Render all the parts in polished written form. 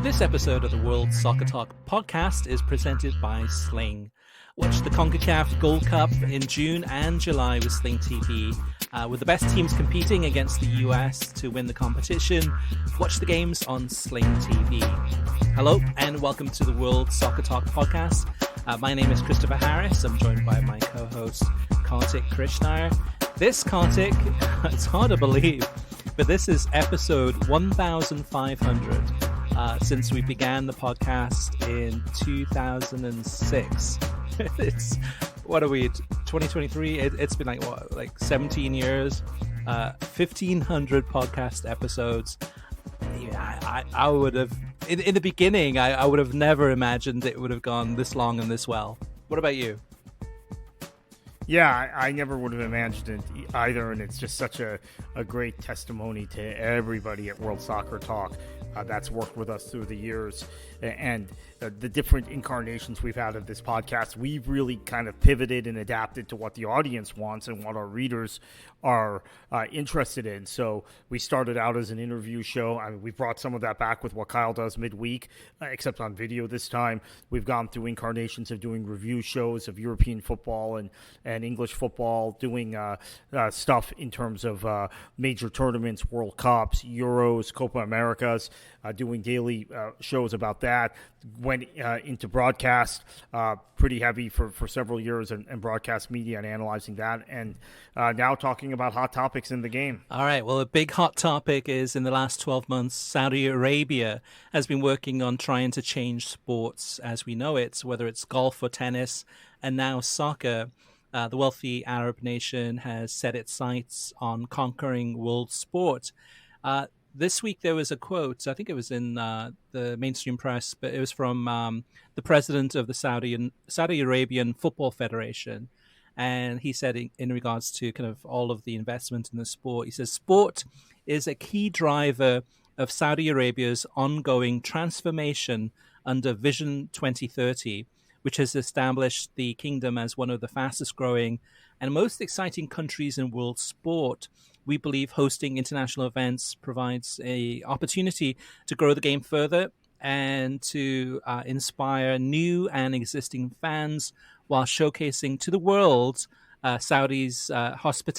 This episode of the World Soccer Talk podcast is presented by Sling. Watch the CONCACAF Gold Cup in June and July with Sling TV. With the best teams competing against the US to win the competition, watch the games on Sling TV. Hello and welcome to the World Soccer Talk podcast. My name is Christopher Harris. I'm joined by my co-host Kartik Krishnar. This Kartik, it's hard to believe, but this is episode 1500 since we began the podcast in 2006. It's, what are we, 2023? It's been like 17 years, 1,500 podcast episodes. Yeah, I would have, in the beginning, I would have never imagined it would have gone this long and this well. What about you? Yeah, I never would have imagined it either, and it's just such a great testimony to everybody at World Soccer Talk that's worked with us through the years, and the different incarnations we've had of this podcast. We've really kind of pivoted and adapted to what the audience wants and what our readers are interested in. So we started out as an interview show. I mean, we brought some of that back with what Kyle does midweek, except on video this time. We've gone through incarnations of doing review shows of European football and English football, doing stuff in terms of major tournaments, World Cups, Euros, Copa Americas, doing daily shows about that. Went into broadcast pretty heavy for several years and broadcast media and analyzing that, and now talking about hot topics in the game. All right, well, a big hot topic is in the last 12 months, Saudi Arabia has been working on trying to change sports as we know it, whether it's golf or tennis, and now soccer. The wealthy Arab nation has set its sights on conquering world sport. This week there was a quote, I think it was in the mainstream press, but it was from the president of the Saudi Arabian Football Federation. And he said in regards to kind of all of the investment in the sport, he says, sport is a key driver of Saudi Arabia's ongoing transformation under Vision 2030, which has established the kingdom as one of the fastest growing and most exciting countries in world sport. We believe hosting international events provides an opportunity to grow the game further and to inspire new and existing fans while showcasing to the world Saudi's hospitable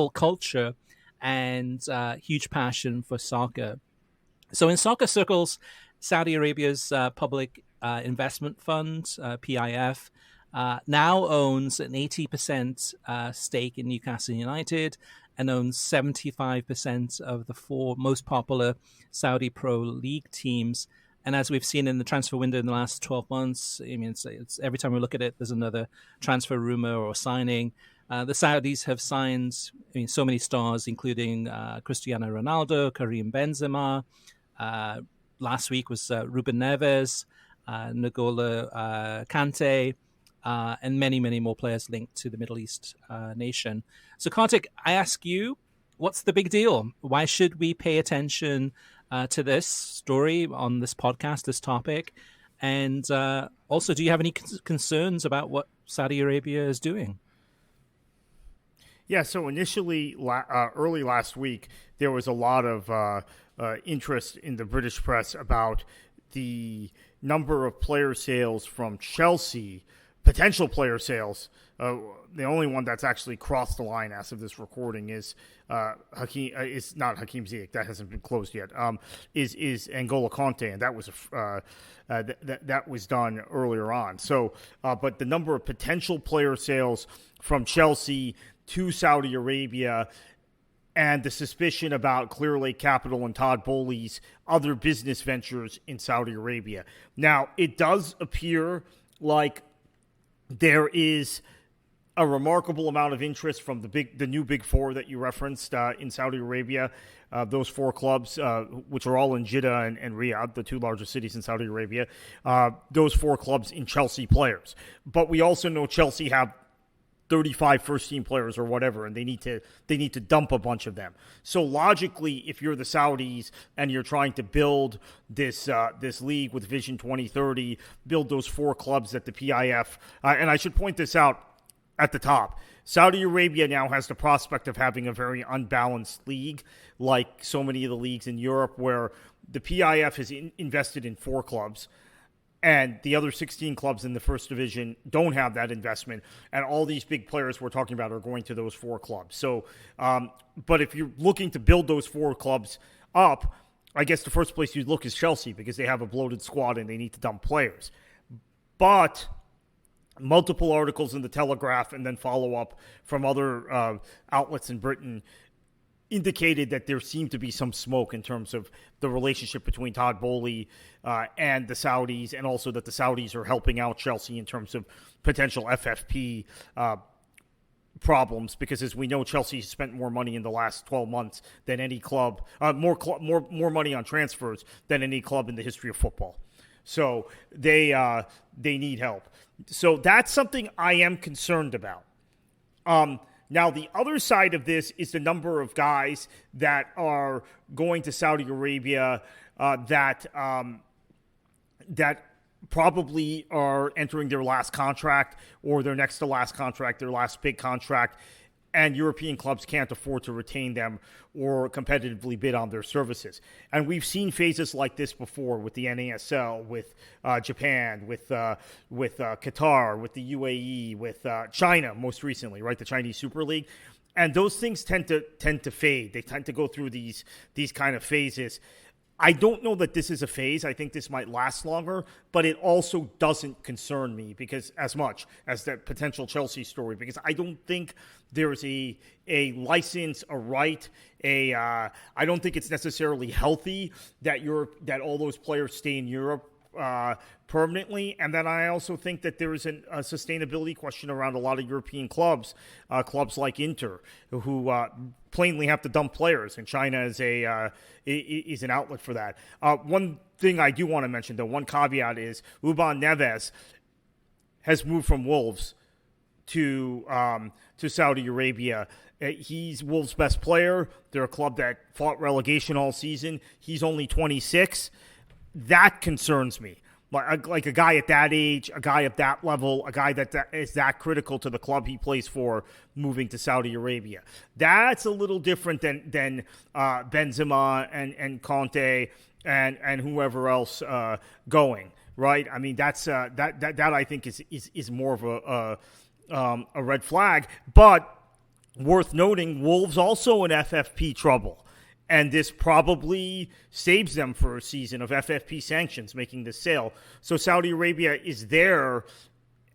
culture and huge passion for soccer. So in soccer circles, Saudi Arabia's public investment fund, PIF, now owns an 80% stake in Newcastle United and owns 75% of the four most popular Saudi Pro League teams. And as we've seen in the transfer window in the last 12 months, I mean, it's every time we look at it, there's another transfer rumor or signing. The Saudis have signed so many stars, including Cristiano Ronaldo, Karim Benzema. Last week was Ruben Neves, N'Golo Kante, and many, many more players linked to the Middle East nation. So, Kartik, I ask you, what's the big deal? Why should we pay attention to this story on this podcast, this topic? And also, do you have any concerns about what Saudi Arabia is doing? Yeah, so initially, early last week, there was a lot of interest in the British press about the number of player sales from Chelsea, potential player sales. The only one that's actually crossed the line as of this recording is Hakeem. It's not Hakeem Ziyech. That hasn't been closed yet. Is N'Golo Kante, and that was that was done earlier on. So, but the number of potential player sales from Chelsea to Saudi Arabia, and the suspicion about Clear Lake Capital and Todd Bowley's other business ventures in Saudi Arabia. Now, it does appear like there is a remarkable amount of interest from the new Big Four that you referenced in Saudi Arabia. Those four clubs, which are all in Jeddah and Riyadh, the two largest cities in Saudi Arabia, those four clubs in Chelsea players. But we also know Chelsea have 35 first-team players or whatever, and they need to dump a bunch of them. So logically, if you're the Saudis and you're trying to build this league with Vision 2030, build those four clubs at the PIF, and I should point this out at the top. Saudi Arabia now has the prospect of having a very unbalanced league, like so many of the leagues in Europe, where the PIF has invested in 4 clubs, and the other 16 clubs in the first division don't have that investment. And all these big players we're talking about are going to those 4 clubs. So, but if you're looking to build those 4 clubs up, I guess the first place you'd look is Chelsea, because they have a bloated squad and they need to dump players. But multiple articles in the Telegraph and then follow up from other outlets in Britain indicated that there seemed to be some smoke in terms of the relationship between Todd Boehly and the Saudis, and also that the Saudis are helping out Chelsea in terms of potential FFP problems, because as we know, Chelsea spent more money in the last 12 months than any club, more money on transfers than any club in the history of football. So they need help. So that's something I am concerned about. Now, the other side of this is the number of guys that are going to Saudi Arabia that probably are entering their last contract or their next to last contract, their last big contract, and European clubs can't afford to retain them or competitively bid on their services. And we've seen phases like this before with the NASL, with Japan, with Qatar, with the UAE, with China most recently, right? The Chinese Super League. And those things tend to fade. They tend to go through these kind of phases. I don't know that this is a phase. I think this might last longer, but it also doesn't concern me because as much as that potential Chelsea story, because I don't think there's a license, a right, I don't think it's necessarily healthy that all those players stay in Europe permanently. And then I also think that there is a sustainability question around a lot of European clubs like Inter, who plainly have to dump players, and China is an outlet for that. One thing I do want to mention, though, one caveat is Ruben Neves has moved from Wolves to Saudi Arabia. He's Wolves' best player. They're a club that fought relegation all season. He's only 26. That concerns me. Like a guy at that age, a guy at that level, a guy that is that critical to the club he plays for, moving to Saudi Arabia. That's a little different than Benzema and Conte and whoever else going, right? I mean, that's that I think is more of a red flag. But worth noting, Wolves also in FFP trouble. And this probably saves them for a season of FFP sanctions, making this sale. So Saudi Arabia is there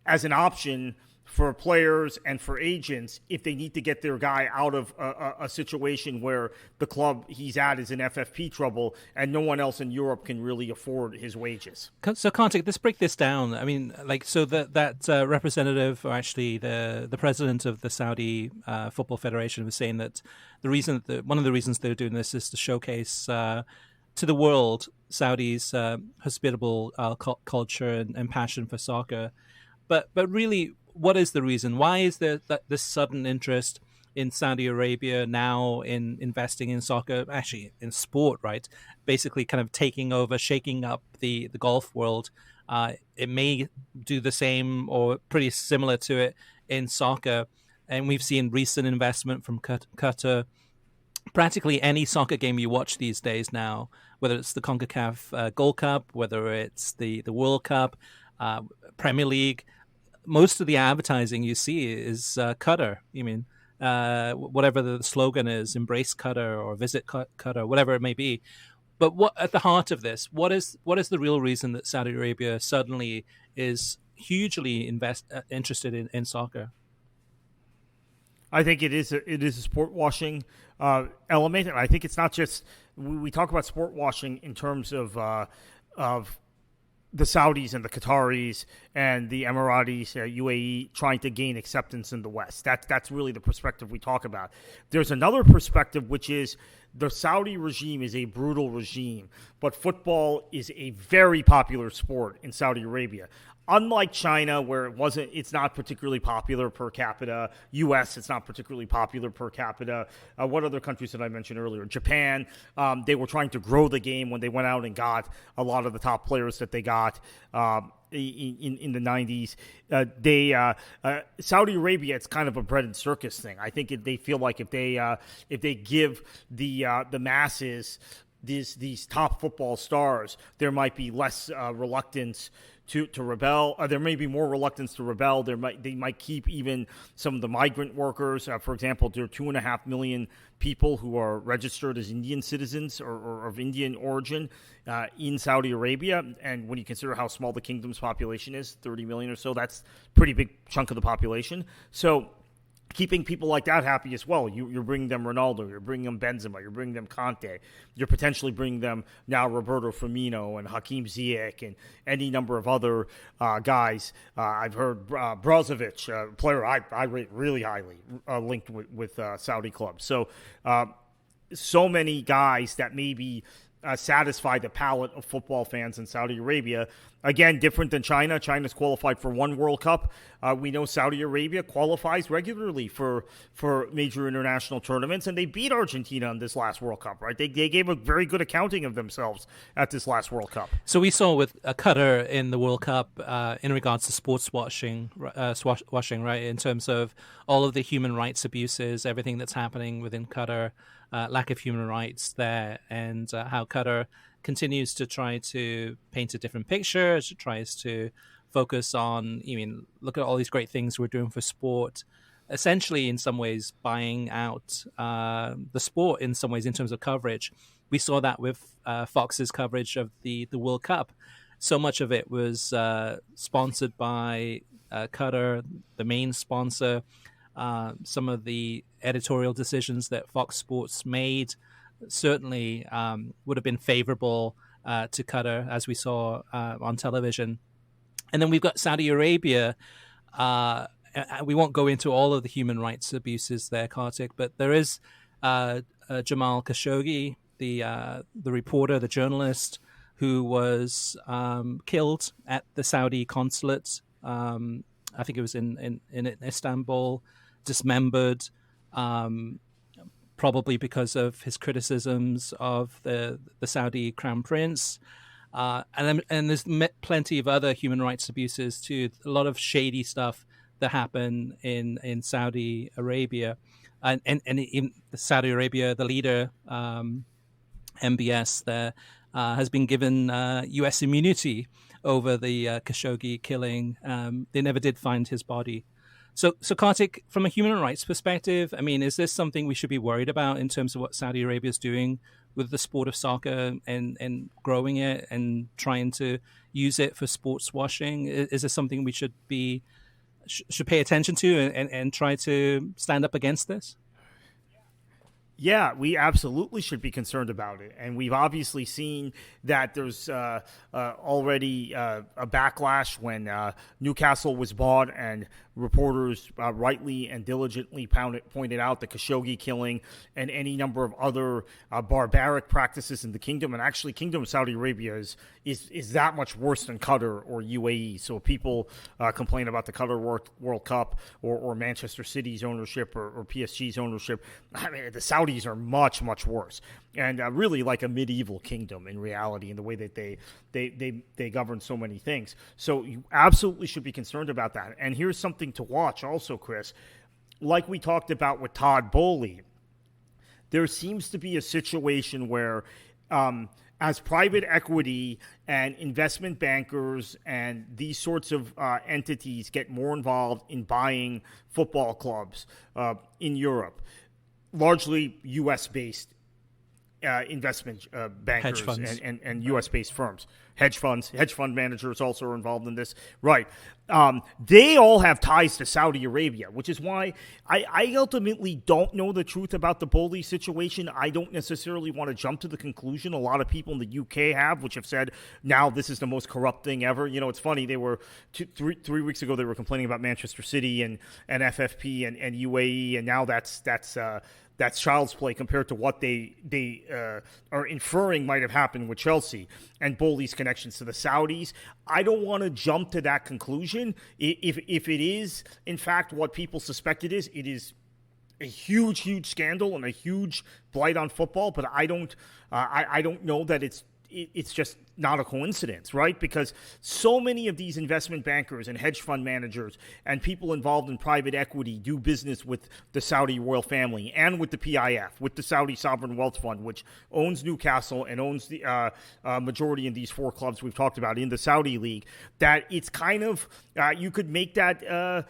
as an option for players and for agents if they need to get their guy out of a situation where the club he's at is in FFP trouble and no one else in Europe can really afford his wages. So, Kartik, let's break this down. I mean, that representative, or actually the president of the Saudi Football Federation, was saying that one of the reasons they're doing this is to showcase to the world Saudi's hospitable culture and passion for soccer. But really, what is the reason? Why is there this sudden interest in Saudi Arabia now in investing in soccer, actually in sport, right? Basically kind of taking over, shaking up the golf world. It may do the same or pretty similar to it in soccer. And we've seen recent investment from Qatar. Practically any soccer game you watch these days now, whether it's the CONCACAF Gold Cup, whether it's the World Cup, Premier League, most of the advertising you see is Qatar. You mean whatever the slogan is, embrace Qatar or visit Qatar, whatever it may be. But what at the heart of this, what is the real reason that Saudi Arabia suddenly is hugely interested in soccer? I think it is a sport washing element, and I think it's not just we talk about sport washing in terms of the Saudis and the Qataris and the Emiratis, UAE, trying to gain acceptance in the West. That's really the perspective we talk about. There's another perspective, which is the Saudi regime is a brutal regime, but football is a very popular sport in Saudi Arabia. Unlike China, where it's not particularly popular per capita. U.S., it's not particularly popular per capita. What other countries did I mention earlier? Japan, they were trying to grow the game when they went out and got a lot of the top players that they got in the 90s. Saudi Arabia, it's kind of a bread and circus thing. I think they feel like if they give the masses these top football stars, there might be less reluctance to rebel. There may be more reluctance to rebel. They might keep even some of the migrant workers. For example, there are 2.5 million people who are registered as Indian citizens or of Indian origin in Saudi Arabia. And when you consider how small the kingdom's population is, 30 million or so, that's a pretty big chunk of the population. So keeping people like that happy as well. You're bringing them Ronaldo, you're bringing them Benzema, you're bringing them Conte, you're potentially bringing them now Roberto Firmino and Hakim Ziyech and any number of other guys. I've heard Brozovic, a player I rate really highly, linked with Saudi clubs. So so many guys that maybe satisfy the palate of football fans in Saudi Arabia. Again, different than China. China's qualified for one World Cup. We know Saudi Arabia qualifies regularly for major international tournaments, and they beat Argentina in this last World Cup, right? They gave a very good accounting of themselves at this last World Cup. So we saw with Qatar in the World Cup in regards to sports washing, right, in terms of all of the human rights abuses, everything that's happening within Qatar, lack of human rights there, and how Qatar continues to try to paint a different picture, tries to focus on, look at all these great things we're doing for sport, essentially in some ways buying out the sport in some ways in terms of coverage. We saw that with Fox's coverage of the World Cup. So much of it was sponsored by Qatar, the main sponsor. Some of the editorial decisions that Fox Sports made certainly would have been favorable to Qatar, as we saw on television. And then we've got Saudi Arabia. We won't go into all of the human rights abuses there, Kartik, but there is Jamal Khashoggi, the reporter, the journalist, who was killed at the Saudi consulate. I think it was in Istanbul, dismembered, probably because of his criticisms of the Saudi crown prince. And there's plenty of other human rights abuses too. A lot of shady stuff that happen in Saudi Arabia, and in Saudi Arabia, the leader MBS there has been given U.S. immunity over the Khashoggi killing. They never did find his body. So Kartik, from a human rights perspective, is this something we should be worried about in terms of what Saudi Arabia is doing with the sport of soccer and growing it and trying to use it for sports washing? Is this something we should pay attention to and try to stand up against this? Yeah, we absolutely should be concerned about it. And we've obviously seen that there's already a backlash when Newcastle was bought, and reporters rightly and diligently pointed out the Khashoggi killing and any number of other barbaric practices in the kingdom. And actually, Kingdom of Saudi Arabia is that much worse than Qatar or UAE. So if people complain about the Qatar World Cup or Manchester City's ownership or PSG's ownership, the Saudis are much, much worse. And really like a medieval kingdom in reality, in the way that they govern so many things. So you absolutely should be concerned about that. And here's something to watch also, Chris. Like we talked about with Todd Boehly, there seems to be a situation where as private equity and investment bankers and these sorts of entities get more involved in buying football clubs in Europe, largely U.S.-based investment bankers and U.S.-based firms, hedge fund managers also are involved in this. Right. They all have ties to Saudi Arabia, which is why I ultimately don't know the truth about the Boehly situation. I don't necessarily want to jump to the conclusion a lot of people in the UK have, which have said, now this is the most corrupt thing ever. It's funny. They were 3 weeks ago, they were complaining about Manchester City and FFP and UAE, and now that's child's play compared to what they are inferring might have happened with Chelsea and Boehly's connections to the Saudis. I don't want to jump to that conclusion. If it is, in fact, what people suspect it is a huge, huge scandal and a huge blight on football. But I don't know that it's it's just not a coincidence, right? Because so many of these investment bankers and hedge fund managers and people involved in private equity do business with the Saudi royal family and with the PIF, with the Saudi Sovereign Wealth Fund, which owns Newcastle and owns the majority in these four clubs we've talked about in the Saudi League, that it's kind of, you could make that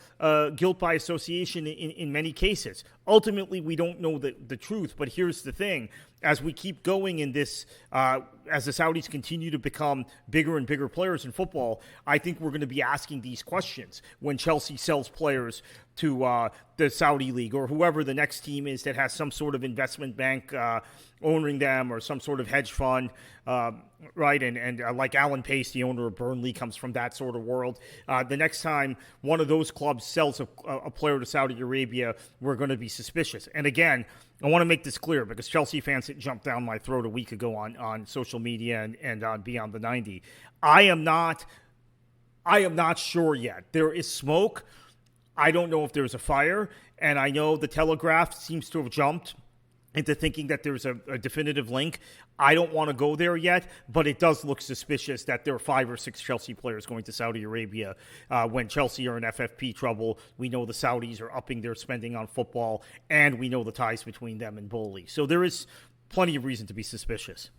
guilt by association in many cases. Ultimately, we don't know the truth, but here's the thing. As we keep going in this, as the Saudis continue to become bigger and bigger players in football, I think we're going to be asking these questions when Chelsea sells players to the Saudi League or whoever the next team is that has some sort of investment bank owning them or some sort of hedge fund, right? And like Alan Pace, the owner of Burnley, comes from that sort of world. The next time one of those clubs sells a player to Saudi Arabia, we're going to be suspicious. And again, I want to make this clear because Chelsea fans jumped down my throat a week ago on social media and on Beyond the 90. I am not sure yet. There is smoke. I don't know if there's a fire. And I know the Telegraph seems to have jumped into thinking that there's a definitive link. I don't want to go there yet, but it does look suspicious that there are 5 or 6 Chelsea players going to Saudi Arabia when Chelsea are in FFP trouble. We know the Saudis are upping their spending on football, and we know the ties between them and Bowley. So there is plenty of reason to be suspicious.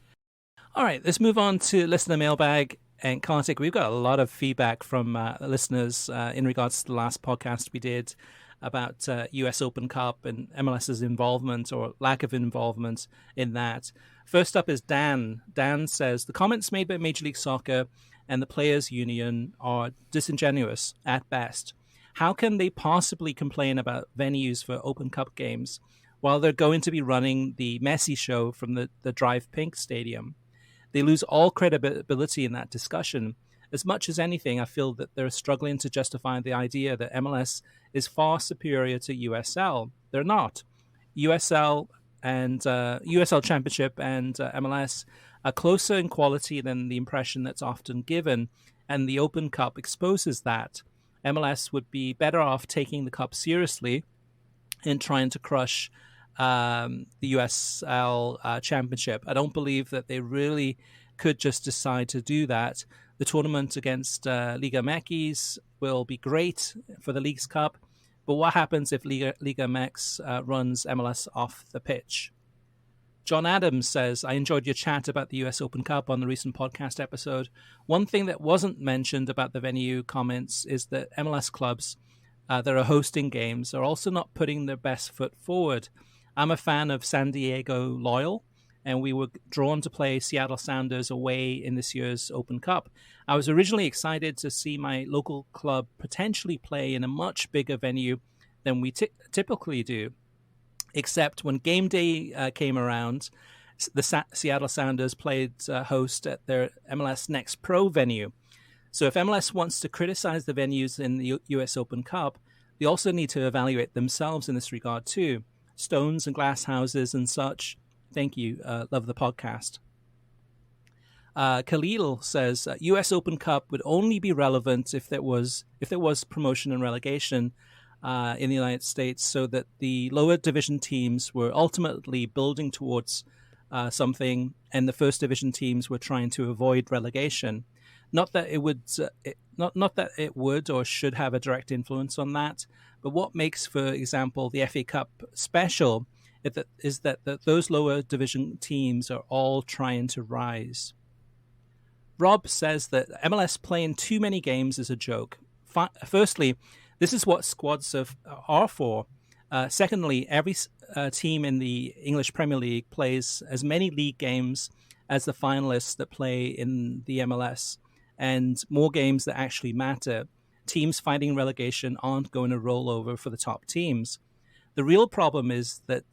All right, let's move on to listener mailbag. And Kartik, we've got a lot of feedback from listeners in regards to the last podcast we did about US Open Cup and MLS's involvement or lack of involvement in that. First up is Dan. Dan says, the comments made by Major League Soccer and the Players Union are disingenuous at best. How can they possibly complain about venues for Open Cup games while they're going to be running the Messi show from the Drive Pink Stadium? They lose all credibility in that discussion. As much as anything, I feel that they're struggling to justify the idea that MLS is far superior to USL. They're not. USL and USL Championship and MLS are closer in quality than the impression that's often given, and the Open Cup exposes that. MLS would be better off taking the cup seriously and trying to crush the USL Championship. I don't believe that they really could just decide to do that. The tournament against Liga MX will be great for the Leagues Cup, but what happens if Liga MX runs MLS off the pitch? John Adams says, I enjoyed your chat about the US Open Cup on the recent podcast episode. One thing that wasn't mentioned about the venue comments is that MLS clubs that are hosting games are also not putting their best foot forward. I'm a fan of San Diego Loyal, and we were drawn to play Seattle Sounders away in this year's Open Cup. I was originally excited to see my local club potentially play in a much bigger venue than we typically do, except when game day came around, the Seattle Sounders played host at their MLS Next Pro venue. So if MLS wants to criticize the venues in the US Open Cup, they also need to evaluate themselves in this regard too. Stones and glass houses and such. Thank you. Love the podcast. Khalil says U.S. Open Cup would only be relevant if there was promotion and relegation in the United States, so that the lower division teams were ultimately building towards something, and the first division teams were trying to avoid relegation. Not that it would, not that it would or should have a direct influence on that, but what makes, for example, the FA Cup special is that those lower division teams are all trying to rise. Rob says that MLS playing too many games is a joke. Firstly, this is what squads are for. Secondly, every team in the English Premier League plays as many league games as the finalists that play in the MLS, and more games that actually matter. Teams fighting relegation aren't going to roll over for the top teams. The real problem is that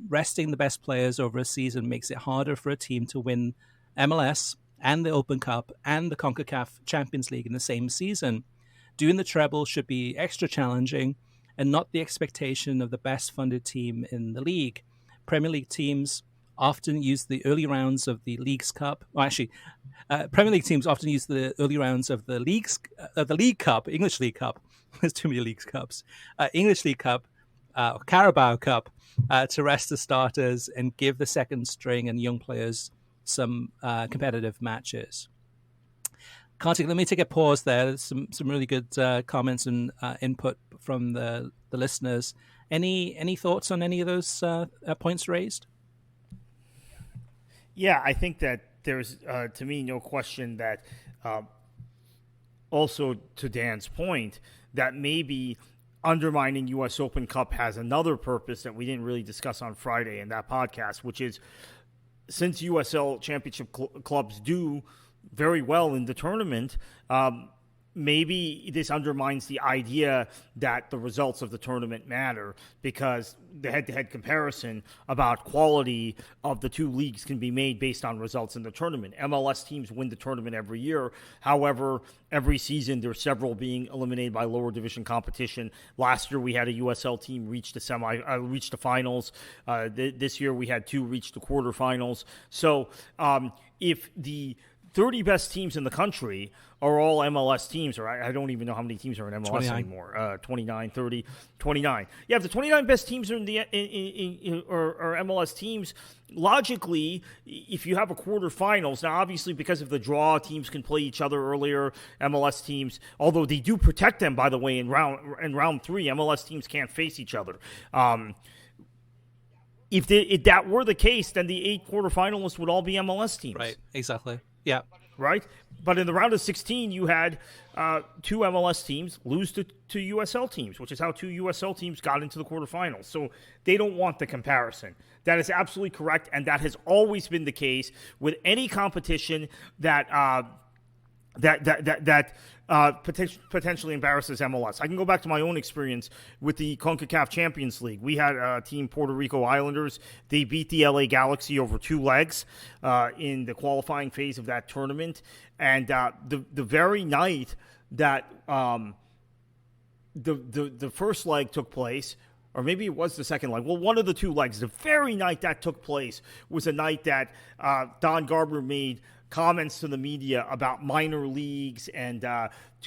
resting the best players over a season makes it harder for a team to win MLS and the Open Cup and the CONCACAF Champions League in the same season. Doing the treble should be extra challenging and not the expectation of the best funded team in the league. Premier League teams often use the early rounds of the Leagues Cup. Well, actually, Premier League teams often use the early rounds of the League Cup, English League Cup. There's too many Leagues Cups. English League Cup, Carabao Cup, to rest the starters and give the second string and young players some competitive matches. Kartik, let me take a pause there. There's some really good comments and input from the listeners. Any thoughts on any of those points raised? Yeah, I think that there's, to me, no question that also to Dan's point, that maybe undermining U.S. Open Cup has another purpose that we didn't really discuss on Friday in that podcast, which is since USL Championship clubs do very well in the tournament, maybe this undermines the idea that the results of the tournament matter, because the head-to-head comparison about quality of the two leagues can be made based on results in the tournament. MLS teams win the tournament every year. However, every season there's several being eliminated by lower division competition. Last year we had a USL team reach the finals. This year we had two reach the quarterfinals. So if the 30 best teams in the country are all MLS teams, or I don't even know how many teams are in MLS 29. anymore. 29, 30, 29. Yeah, if the 29 best teams are in the or MLS teams, logically, if you have a quarterfinals, now obviously because of the draw, teams can play each other earlier. MLS teams, although they do protect them, by the way, in round 3, MLS teams can't face each other. If that were the case, then the 8 quarterfinalists would all be MLS teams. Right, exactly. Yeah. Right? But in the round of 16, you had 2 MLS teams lose to USL teams, which is how 2 USL teams got into the quarterfinals. So they don't want the comparison. That is absolutely correct, and that has always been the case with any competition that potentially embarrasses MLS. I can go back to my own experience with the CONCACAF Champions League. We had a team, Puerto Rico Islanders. They beat the LA Galaxy over 2 legs in the qualifying phase of that tournament. And the very night that the first leg took place, or maybe it was the second leg. Well, one of the 2 legs, the very night that took place was a night that Don Garber made comments to the media about minor leagues and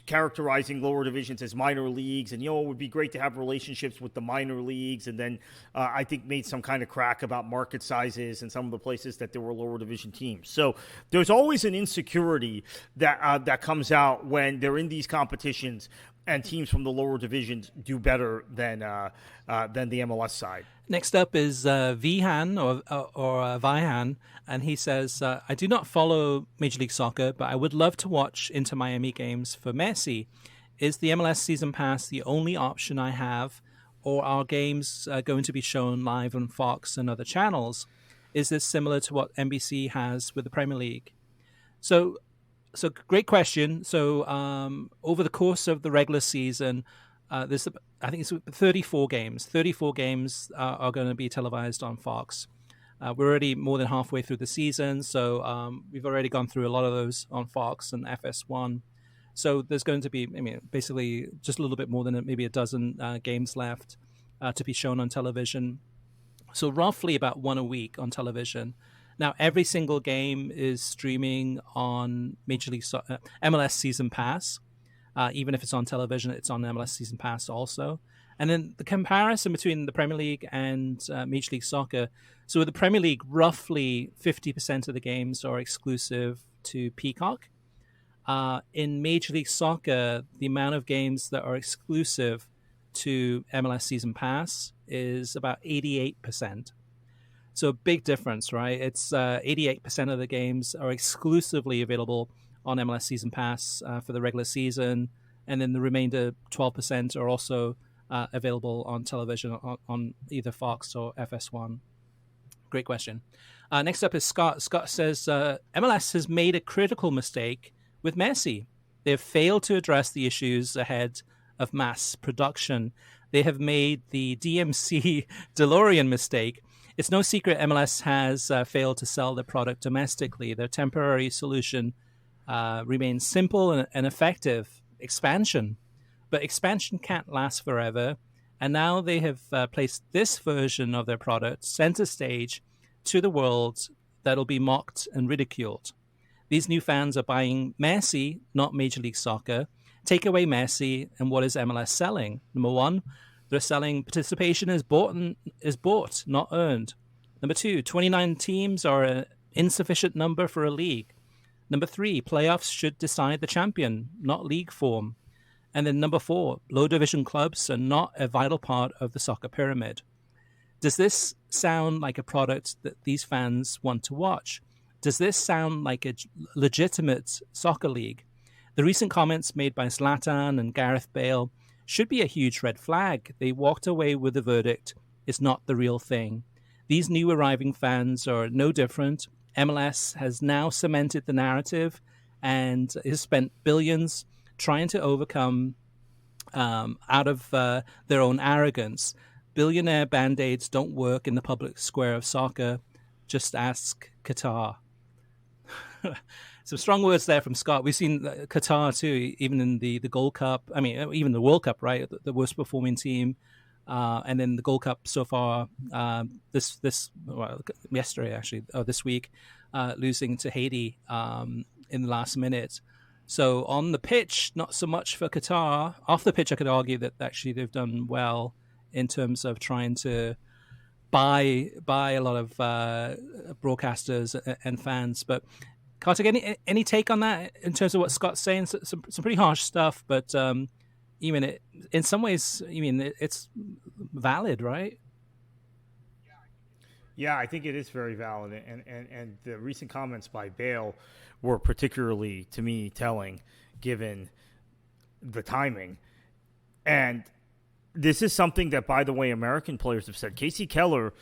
characterizing lower divisions as minor leagues, and it would be great to have relationships with the minor leagues, and then I think made some kind of crack about market sizes and some of the places that there were lower division teams. So there's always an insecurity that comes out when they're in these competitions and teams from the lower divisions do better than the MLS side. Next up is Vihan or Vihan, and he says, I do not follow Major League Soccer, but I would love to watch Inter Miami games for Messi. Is the MLS season pass the only option I have, or are games going to be shown live on Fox and other channels? Is this similar to what NBC has with the Premier League? So great question. So over the course of the regular season, there's I think it's 34 games. 34 games are going to be televised on Fox. We're already more than halfway through the season, so we've already gone through a lot of those on Fox and FS1. So there's going to be, basically just a little bit more than maybe a dozen games left to be shown on television. So roughly about 1 a week on television. Now, every single game is streaming on Major League MLS Season Pass. Even if it's on television, it's on MLS Season Pass also. And then the comparison between the Premier League and Major League Soccer. So with the Premier League, roughly 50% of the games are exclusive to Peacock. In Major League Soccer, the amount of games that are exclusive to MLS Season Pass is about 88%. So a big difference, right? It's 88% of the games are exclusively available on MLS Season Pass for the regular season, and then the remainder 12% are also available on television on either Fox or FS1. Great question. Next up is Scott. Scott says, MLS has made a critical mistake with Messi. They have failed to address the issues ahead of mass production. They have made the DMC DeLorean mistake. It's no secret MLS has failed to sell their product domestically. Their temporary solution remains simple and effective: expansion. But expansion can't last forever. And now they have placed this version of their product center stage to the world that'll be mocked and ridiculed. These new fans are buying Messi, not Major League Soccer. Take away Messi, and what is MLS selling? Number one, they're selling participation is bought, not earned. Number two, 29 teams are insufficient number for a league. Number 3, playoffs should decide the champion, not league form. And then number 4, low division clubs are not a vital part of the soccer pyramid. Does this sound like a product that these fans want to watch? Does this sound like a legitimate soccer league? The recent comments made by Zlatan and Gareth Bale should be a huge red flag. They walked away with the verdict, it's not the real thing. These new arriving fans are no different. MLS has now cemented the narrative and has spent billions trying to overcome out of their own arrogance. Billionaire band-aids don't work in the public square of soccer. Just ask Qatar. Some strong words there from Scott. We've seen Qatar too, even in the Gold Cup. I mean, even the World Cup, right? The worst performing team, and then the Gold Cup so far. Yesterday actually, this week, losing to Haiti in the last minute. So on the pitch, not so much for Qatar. Off the pitch, I could argue that actually they've done well in terms of trying to buy a lot of broadcasters and fans, but. Kartik, any take on that in terms of what Scott's saying? Some pretty harsh stuff, but even in some ways, it's valid, right? Yeah, I think it is very valid, and the recent comments by Bale were particularly, to me, telling, given the timing. And this is something that, by the way, American players have said. Casey Keller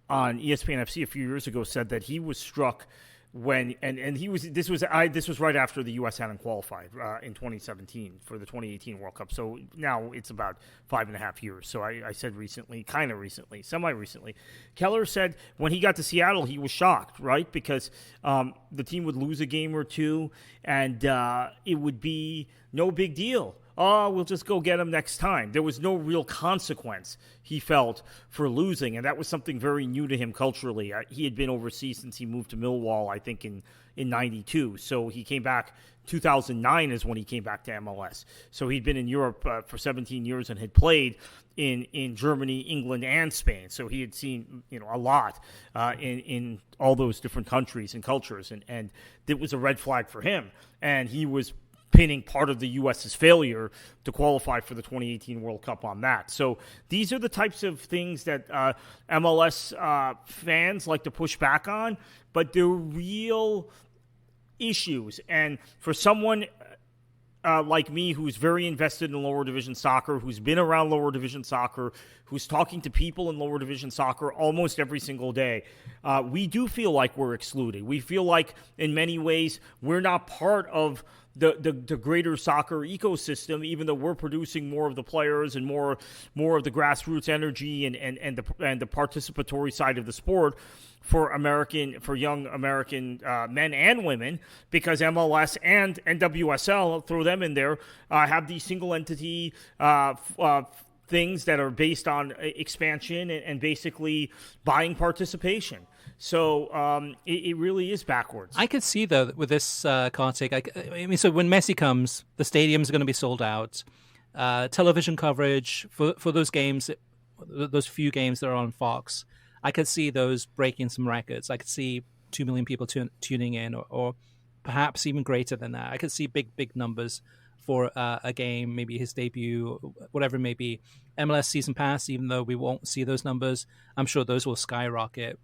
on ESPN FC a few years ago said that he was struck when this was right after the U.S. hadn't qualified in 2017 for the 2018 World Cup. So now it's about 5.5 years. So I said semi-recently. Keller said when he got to Seattle, he was shocked, right? Because the team would lose a game or two, and it would be no big deal. Oh, we'll just go get him next time. There was no real consequence, he felt, for losing, and that was something very new to him culturally. He had been overseas since he moved to Millwall, I think, in 92. So he came back, 2009 is when he came back to MLS. So he'd been in Europe for 17 years and had played in Germany, England, and Spain. So he had seen a lot in all those different countries and cultures, and it was a red flag for him. And he was pinning part of the U.S.'s failure to qualify for the 2018 World Cup on that. So these are the types of things that MLS fans like to push back on, but they're real issues. And for someone like me, who's very invested in lower division soccer, who's been around lower division soccer, who's talking to people in lower division soccer almost every single day, we do feel like we're excluded. We feel like, in many ways, we're not part of the greater soccer ecosystem, even though we're producing more of the players and more of the grassroots energy and the participatory side of the sport for young American men and women, because MLS and NWSL, throw them in there, have these single entity things that are based on expansion and basically buying participation. So it really is backwards. I could see, though, with this, Kartik, so when Messi comes, the stadiums are going to be sold out. Television coverage for those games, those few games that are on Fox, I could see those breaking some records. I could see 2 million people tuning in, or perhaps even greater than that. I could see big numbers for a game, maybe his debut, whatever it may be. MLS Season Pass, even though we won't see those numbers, I'm sure those will skyrocket.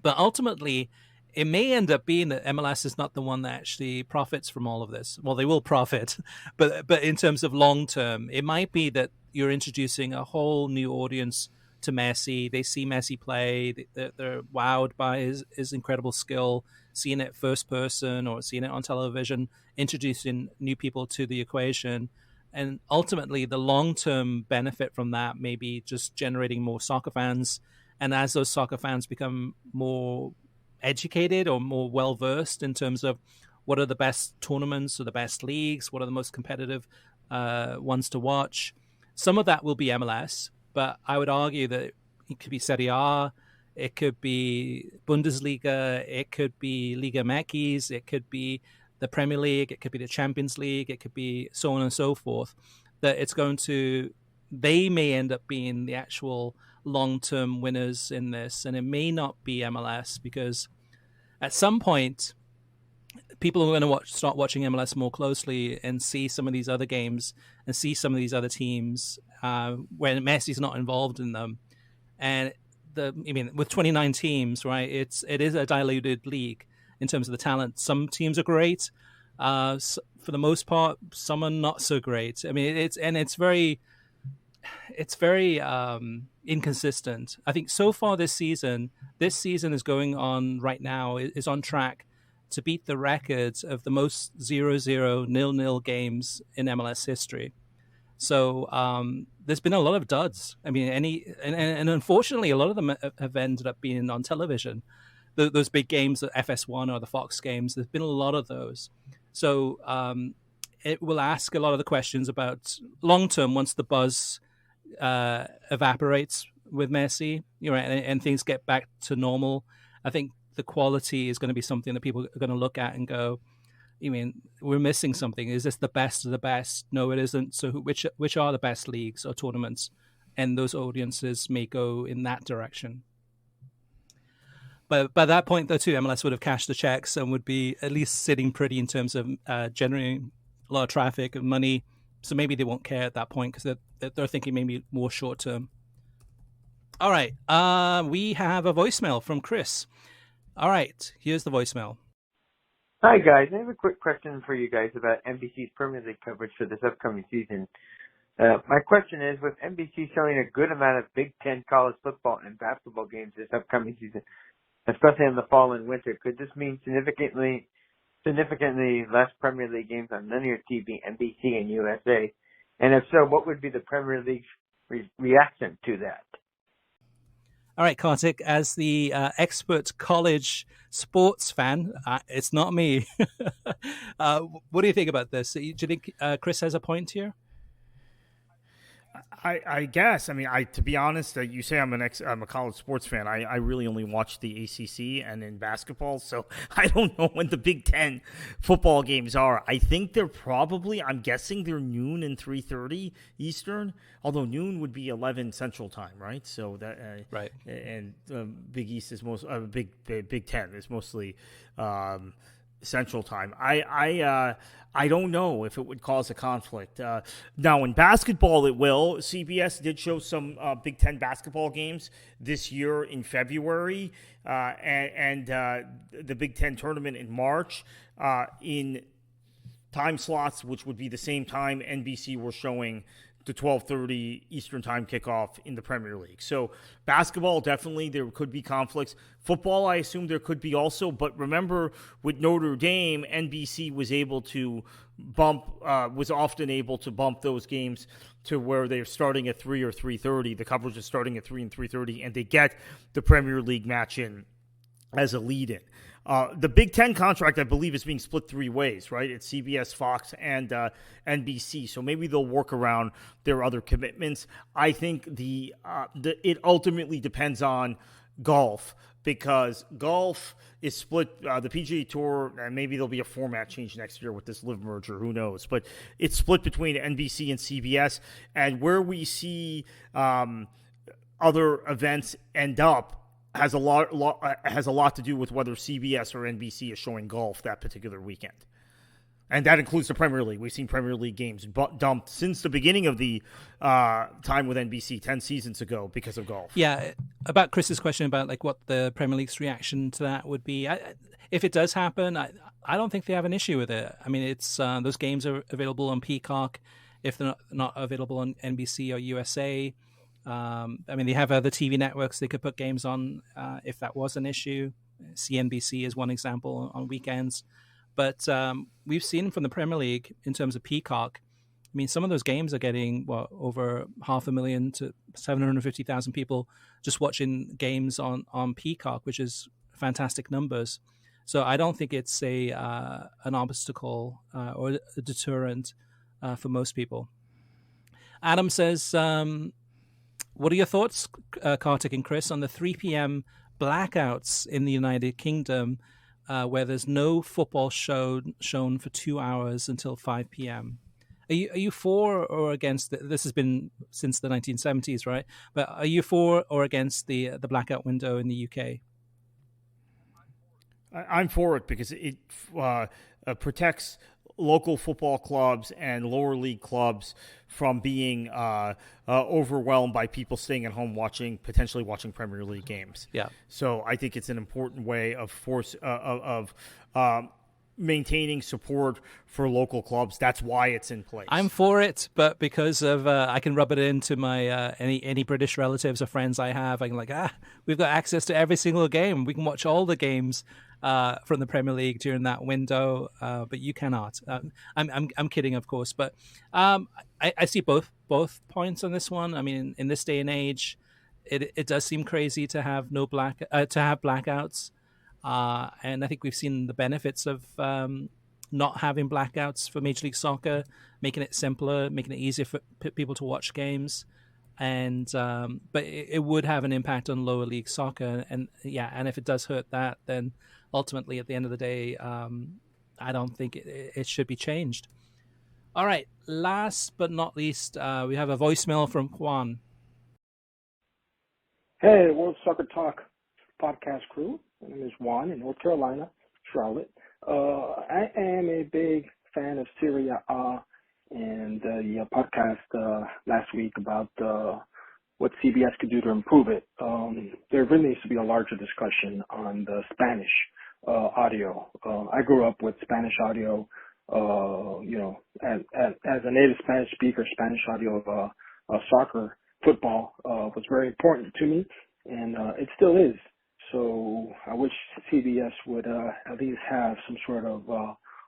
But ultimately, it may end up being that MLS is not the one that actually profits from all of this. Well, they will profit, but in terms of long term, it might be that you're introducing a whole new audience to Messi. They see Messi play, they're wowed by his incredible skill, seeing it first person or seeing it on television, introducing new people to the equation. And ultimately, the long-term benefit from that may be just generating more soccer fans. And as those soccer fans become more educated or more well-versed in terms of what are the best tournaments or the best leagues, what are the most competitive ones to watch, some of that will be MLS, but I would argue that it could be Serie A, it could be Bundesliga, it could be Liga MX, it could be the Premier League, it could be the Champions League, it could be so on and so forth, that they may end up being the actual long-term winners in this, and it may not be MLS, because at some point, people are going to start watching MLS more closely and see some of these other games and see some of these other teams when Messi's not involved in them. And with 29 teams, right? It is a diluted league in terms of the talent. Some teams are great, for the most part. Some are not so great. I mean, it's very inconsistent. I think so far this season is going on right now is on track to beat the records of the most 0-0, 0-0 games in MLS history. So there's been a lot of duds. I mean, and unfortunately, a lot of them have ended up being on television. Those big games, the FS1 or the Fox games, there's been a lot of those. So it will ask a lot of the questions about long term once the buzz evaporates with Messi, and things get back to normal. I think the quality is going to be something that people are going to look at and go, I mean, we're missing something. Is this the best of the best? No, it isn't. So which are the best leagues or tournaments? And those audiences may go in that direction. But by that point, though, too, MLS would have cashed the checks and would be at least sitting pretty in terms of generating a lot of traffic and money. So maybe they won't care at that point because they're thinking maybe more short term. All right. We have a voicemail from Chris. All right. Here's the voicemail. Hi, guys. I have a quick question for you guys about NBC's Premier League coverage for this upcoming season. My question is, with NBC showing a good amount of Big Ten college football and basketball games this upcoming season, especially in the fall and winter, could this mean significantly less Premier League games on linear TV, NBC, and USA? And if so, what would be the Premier League's reaction to that? All right, Kartik, as the expert college sports fan, it's not me. What do you think about this? Do you think Chris has a point here? I guess. I mean, to be honest, you say I'm a college sports fan. I really only watch the ACC and in basketball, so I don't know when the Big Ten football games are. I think I'm guessing they're noon and 3:30 Eastern. Although noon would be 11 Central Time, right? So that right. And Big East is Big Ten is mostly Central Time. I don't know if it would cause a conflict. Now, in basketball, it will. CBS did show some Big Ten basketball games this year in February, and the Big Ten tournament in March in time slots, which would be the same time NBC were showing the 12:30 Eastern Time kickoff in the Premier League. So basketball, definitely there could be conflicts. Football, I assume there could be also. But remember, with Notre Dame, NBC was often able to bump those games to where they're starting at 3 or 3:30. The coverage is starting at 3 and 3:30, and they get the Premier League match in as a lead-in. The Big Ten contract, I believe, is being split three ways, right? It's CBS, Fox, and NBC. So maybe they'll work around their other commitments. I think it ultimately depends on golf, because golf is split. The PGA Tour, and maybe there'll be a format change next year with this LIV merger. Who knows? But it's split between NBC and CBS, and where we see other events end up has a lot to do with whether CBS or NBC is showing golf that particular weekend. And that includes the Premier League. We've seen Premier League games dumped since the beginning of the time with NBC 10 seasons ago because of golf. Yeah, about Chris's question about like what the Premier League's reaction to that would be. If it does happen, I don't think they have an issue with it. I mean, it's those games are available on Peacock if they're not available on NBC or USA. I mean, they have other TV networks they could put games on if that was an issue. CNBC is one example on weekends. But we've seen from the Premier League in terms of Peacock, I mean, some of those games are getting over 500,000 to 750,000 people just watching games on Peacock, which is fantastic numbers. So I don't think it's an obstacle or a deterrent for most people. Adam says, what are your thoughts, Kartik and Chris, on the 3 p.m. blackouts in the United Kingdom where there's no football shown for 2 hours until 5 p.m.? Are you for or against this? Has been since the 1970s, right? But are you for or against the blackout window in the UK? I'm for it because it protects local football clubs and lower league clubs from being overwhelmed by people staying at home potentially watching Premier League games. Yeah. So I think it's an important way of maintaining support for local clubs. That's why it's in place. I'm for it, but because of I can rub it into my any British relatives or friends I have, I can we've got access to every single game. We can watch all the games from the Premier League during that window, but you cannot. I'm kidding, of course, but I see both points on this one. I mean, in this day and age, it does seem crazy to have blackouts. And I think we've seen the benefits of not having blackouts for Major League Soccer, making it simpler, making it easier for people to watch games. And but it would have an impact on lower league soccer. And if it does hurt that, then ultimately at the end of the day, I don't think it should be changed. All right. Last but not least, we have a voicemail from Juan. Hey, World Soccer Talk podcast crew. My name is Juan in North Carolina, Charlotte. I am a big fan of Serie A and the podcast last week about what CBS could do to improve it. There really needs to be a larger discussion on the Spanish audio. I grew up with Spanish audio, as a native Spanish speaker, Spanish audio of soccer, football was very important to me, and it still is. So I wish CBS would at least have some sort of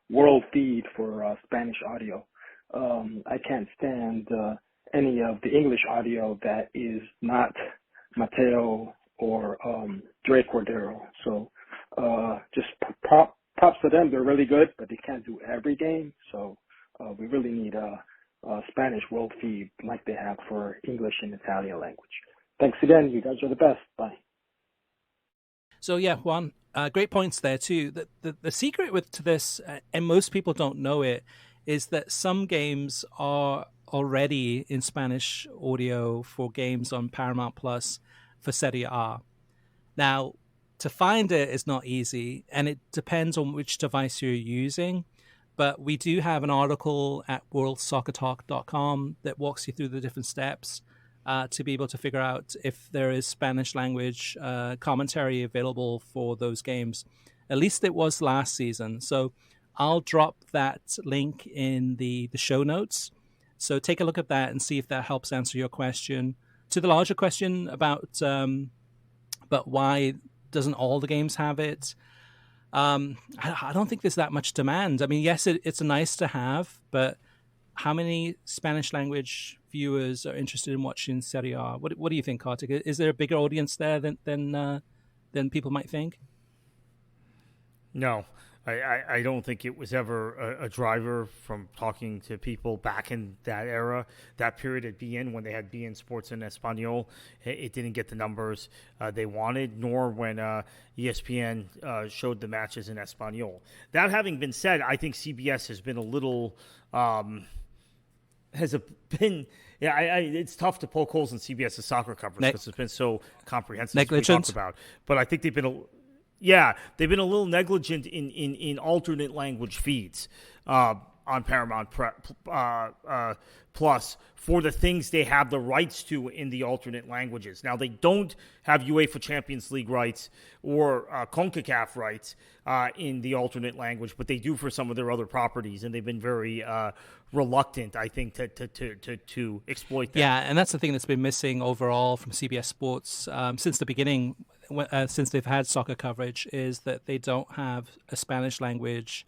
world feed for Spanish audio. I can't stand any of the English audio that is not Mateo or Dre Cordero. So just props to them. They're really good, but they can't do every game. So we really need a Spanish world feed like they have for English and Italian language. Thanks again. You guys are the best. Bye. So Juan, great points there too. The secret to this, and most people don't know it, is that some games are already in Spanish audio for games on Paramount Plus for Serie A. Now, to find it is not easy, and it depends on which device you're using. But we do have an article at worldsoccertalk.com that walks you through the different steps to be able to figure out if there is Spanish language commentary available for those games. At least it was last season. So I'll drop that link in the show notes. So take a look at that and see if that helps answer your question. To the larger question about but why doesn't all the games have it? I don't think there's that much demand. I mean, yes, it's a nice to have, but how many Spanish language viewers are interested in watching Serie A? What do you think, Kartik? Is there a bigger audience there than people might think? No, I don't think it was ever a driver from talking to people back in that era, that period at BN when they had BN Sports in Espanol. It didn't get the numbers they wanted, nor when ESPN showed the matches in Espanol. That having been said, I think CBS has been a little it's tough to poke holes in CBS's soccer coverage because it's been so comprehensive, as we talked about. But I think they've been a little negligent in alternate language feeds on Paramount Plus for the things they have the rights to in the alternate languages. Now, they don't have UEFA Champions League rights or CONCACAF rights in the alternate language, but they do for some of their other properties, and they've been very reluctant, I think, to exploit that. Yeah, and that's the thing that's been missing overall from CBS Sports since the beginning, since they've had soccer coverage, is that they don't have a Spanish language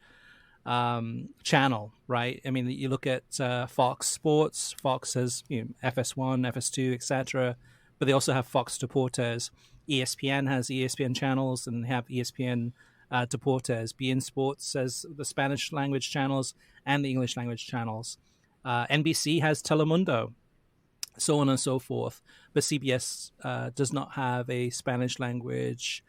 channel, right? I mean, you look at Fox Sports. Fox has FS1, FS2, etc., but they also have Fox Deportes. ESPN has ESPN channels and they have ESPN Deportes. beIN Sports has the Spanish language channels and the English language channels. NBC has Telemundo, so on and so forth. But CBS does not have a Spanish language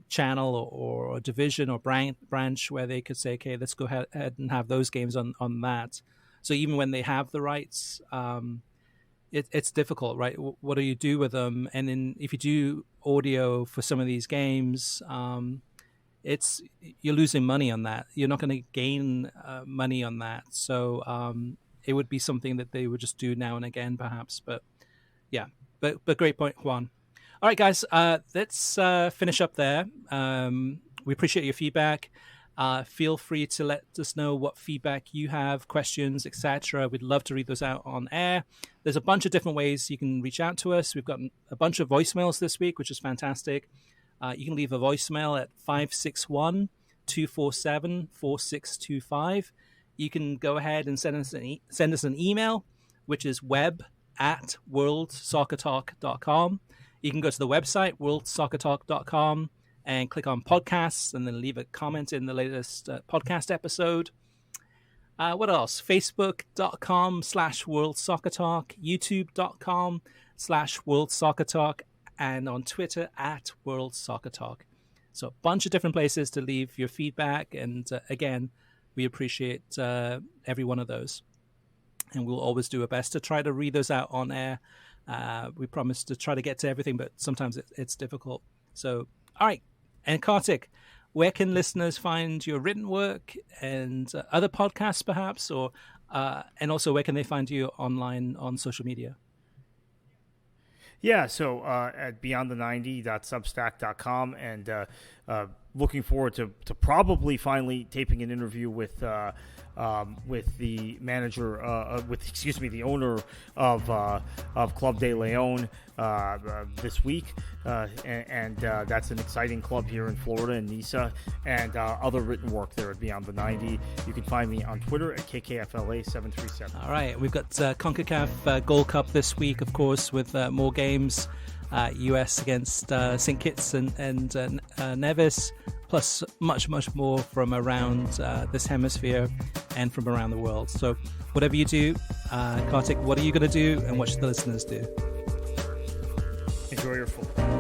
channel or a division or branch where they could say, okay, let's go ahead and have those games on that. So even when they have the rights, it's difficult, right? What do you do with them? And then if you do audio for some of these games, you're losing money on that. You're not going to gain money on that. So it would be something that they would just do now and again, perhaps. But yeah, but great point, Juan. All right, guys, let's finish up there. We appreciate your feedback. Feel free to let us know what feedback you have, questions, etc. We'd love to read those out on air. There's a bunch of different ways you can reach out to us. We've got a bunch of voicemails this week, which is fantastic. You can leave a voicemail at 561-247-4625. You can go ahead and send us an email, which is web@worldsoccertalk.com. You can go to the website, worldsoccertalk.com, and click on podcasts and then leave a comment in the latest podcast episode. What else? Facebook.com/worldsoccertalk, YouTube.com/worldsoccertalk, and on Twitter @worldsoccertalk. So a bunch of different places to leave your feedback. And again, we appreciate every one of those. And we'll always do our best to try to read those out on air. We promise to try to get to everything, but sometimes it's difficult. So, all right. And Kartik, where can listeners find your written work and other podcasts, perhaps, or and also where can they find you online on social media? Yeah, so at beyondthe90.substack.com, and looking forward to probably finally taping an interview with the manager, the owner of Club de Leon this week, and that's an exciting club here in Florida, in Nisa, and other written work there at Beyond the 90. You can find me on Twitter at KKFLA737. All right, we've got CONCACAF Gold Cup this week, of course, with more games. US against St. Kitts and Nevis, plus much more from around this hemisphere and from around the world. So whatever you do, Kartik, what are you going to do, and what should the listeners do? Enjoy your football.